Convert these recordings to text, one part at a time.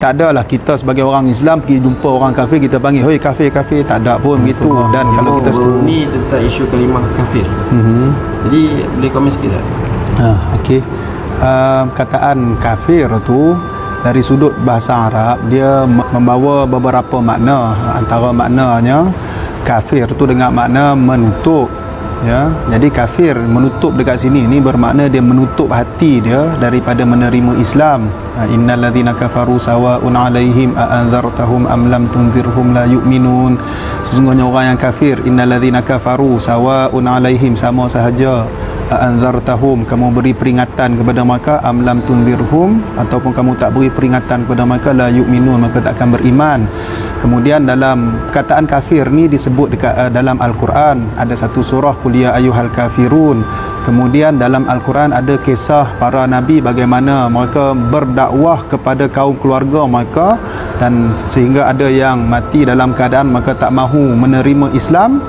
tak adalah kita sebagai orang Islam pergi jumpa orang kafir kita panggil hoi kafir, tak ada pun begitu. Dan kalau kita ni tentang isu kalimah kafir. Jadi boleh komen sikit tak? Okey. Kataan kafir tu dari sudut bahasa Arab dia membawa beberapa makna. Antara maknanya kafir tu dengan makna menutup, ya. Jadi kafir menutup dekat sini ni bermakna dia menutup hati dia daripada menerima Islam. Innal ladzina kafaru sawa'un 'alaihim a anzartahum am lam tunzirhum la yu'minun. Sesungguhnya orang yang kafir, innal ladzina kafaru sawa'un 'alaihim, sama sahaja, anzartahum, kamu beri peringatan kepada mereka, am lam tunzirhum, ataupun kamu tak beri peringatan kepada mereka, la yu'minun, maka tak akan beriman. Kemudian dalam kataan kafir ni disebut dekat dalam Al-Quran, ada satu surah Qul ya ayyuhal kafirun. Kemudian dalam Al-Quran ada kisah para nabi bagaimana mereka berdakwah kepada kaum keluarga mereka, dan sehingga ada yang mati dalam keadaan mereka tak mahu menerima Islam,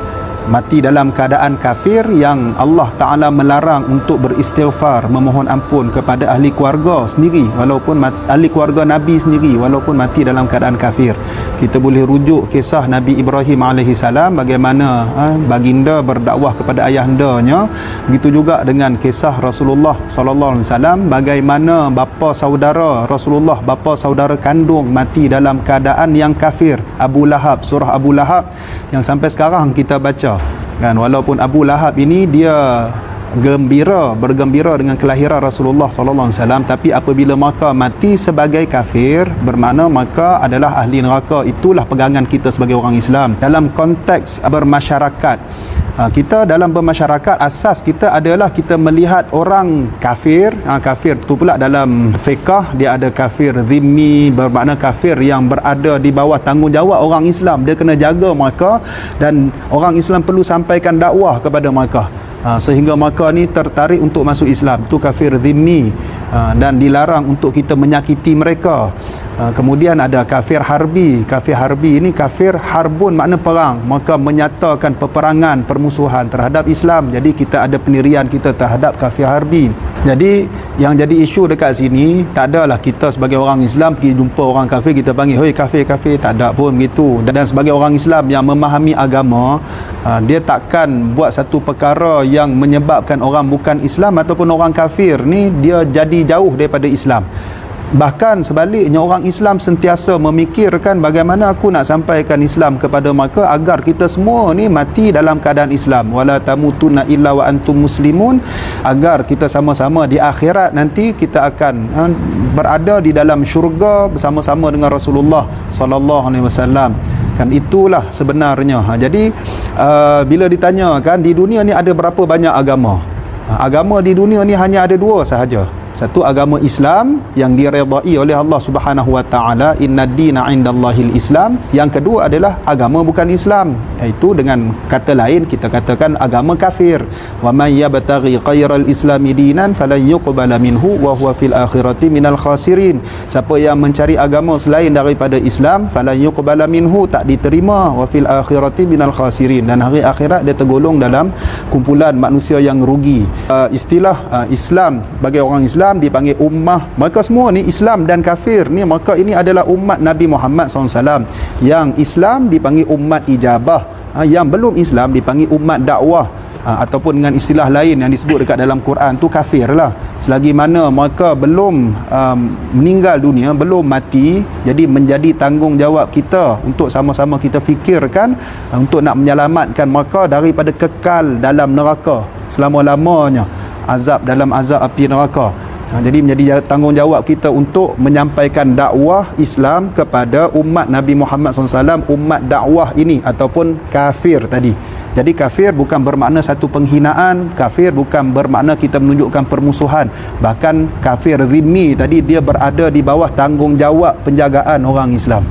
mati dalam keadaan kafir, yang Allah Ta'ala melarang untuk beristighfar, memohon ampun kepada ahli keluarga sendiri, walaupun ahli keluarga Nabi sendiri, walaupun mati dalam keadaan kafir. Kita boleh rujuk kisah Nabi Ibrahim AS, bagaimana baginda berdakwah kepada ayahandanya. Begitu juga dengan kisah Rasulullah SAW, bagaimana bapa saudara Rasulullah, bapa saudara kandung mati dalam keadaan yang kafir, Abu Lahab, surah Abu Lahab yang sampai sekarang kita baca kan. Walaupun Abu Lahab ini dia bergembira dengan kelahiran Rasulullah SAW, tapi apabila mereka mati sebagai kafir, bermakna mereka adalah ahli neraka. Itulah pegangan kita sebagai orang Islam dalam konteks bermasyarakat. Kita dalam bermasyarakat, asas kita adalah kita melihat orang kafir. Kafir tu pula dalam fiqh dia ada kafir zimmi, bermakna kafir yang berada di bawah tanggungjawab orang Islam. Dia kena jaga mereka, dan orang Islam perlu sampaikan dakwah kepada mereka, sehingga mereka ni tertarik untuk masuk Islam. Tu kafir zimmi, dan dilarang untuk kita menyakiti mereka. Kemudian ada kafir harbi. Kafir harbi ini kafir harbun, makna perang. Maka menyatakan peperangan, permusuhan terhadap Islam. Jadi kita ada pendirian kita terhadap kafir harbi. Jadi yang jadi isu dekat sini, tak adalah kita sebagai orang Islam pergi jumpa orang kafir kita panggil hoi kafir, tak ada pun begitu. Dan sebagai orang Islam yang memahami agama, dia takkan buat satu perkara yang menyebabkan orang bukan Islam ataupun orang kafir ni dia jadi jauh daripada Islam. Bahkan sebaliknya, orang Islam sentiasa memikirkan bagaimana aku nak sampaikan Islam kepada mereka agar kita semua ni mati dalam keadaan Islam. Wala tamutunna illa wa antum muslimun, agar kita sama-sama di akhirat nanti kita akan berada di dalam syurga bersama-sama dengan Rasulullah sallallahu alaihi wasallam. Kan itulah sebenarnya. Jadi bila ditanyakan di dunia ni ada berapa banyak agama? Agama di dunia ni hanya ada dua sahaja. Satu, agama Islam yang diredai oleh Allah Subhanahu wa taala, innad-dina 'indallahil Islam. Yang kedua adalah agama bukan Islam, iaitu dengan kata lain kita katakan agama kafir. Wa may yabtaghi khairal islami dinan falan yuqbala minhu wa huwa fil akhirati minal khasirin. Siapa yang mencari agama selain daripada Islam, falan yuqbala minhu, tak diterima, wa fil akhirati minal khasirin, dan hari akhirat dia tergolong dalam kumpulan manusia yang rugi. Istilah Islam bagi orang Islam dipanggil ummah. Mereka semua ni Islam dan kafir ni, maka ini adalah umat Nabi Muhammad SAW. Yang Islam dipanggil umat ijabah, yang belum Islam dipanggil umat dakwah, ataupun dengan istilah lain yang disebut dekat dalam Quran tu kafir lah. Selagi mana mereka belum meninggal dunia, belum mati, jadi menjadi tanggungjawab kita untuk sama-sama kita fikirkan untuk nak menyelamatkan mereka daripada kekal dalam neraka selama-lamanya, azab dalam azab api neraka. Jadi menjadi tanggungjawab kita untuk menyampaikan dakwah Islam kepada umat Nabi Muhammad SAW, umat dakwah ini, ataupun kafir tadi. Jadi kafir bukan bermakna satu penghinaan, kafir bukan bermakna kita menunjukkan permusuhan. Bahkan kafir zimmi tadi dia berada di bawah tanggungjawab penjagaan orang Islam.